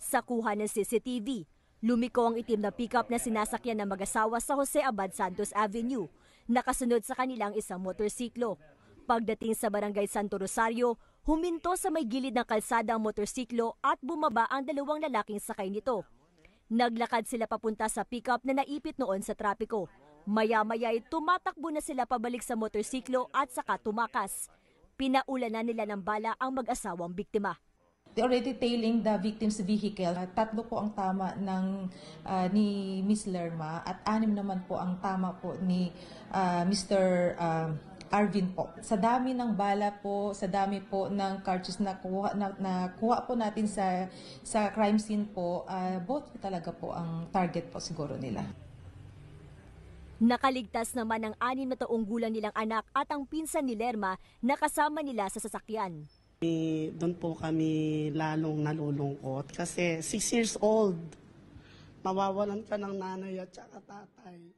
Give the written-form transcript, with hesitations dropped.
Sa kuha ng CCTV, lumiko ang itim na pickup na sinasakyan ng mag-asawa sa Jose Abad Santos Avenue. Nakasunod sa kanilang isang motorsiklo. Pagdating sa barangay Santo Rosario, huminto sa may gilid ng kalsada ang motorsiklo at bumaba ang dalawang lalaking sakay nito. Naglakad sila papunta sa pickup na naipit noon sa trapiko. Maya-maya ay tumatakbo na sila pabalik sa motorsiklo at saka tumakas. Pinaulanan nila ng bala ang mag-asawang biktima. They're already tailing the victim's vehicle. 3 po ang tama ni Miss Lerma at 6 naman po ang tama po ni Mr. Arvin po. Sa dami ng bala po, sa dami po ng cartridges na kuha po natin sa crime scene po, both po talaga po ang target po siguro nila. Nakaligtas naman ang 6 na taong gulang nilang anak at ang pinsan ni Lerma na kasama nila sa sasakyan. Doon po kami lalong nalulungkot kasi 6 years old, mawawalan ka ng nanay at saka tatay.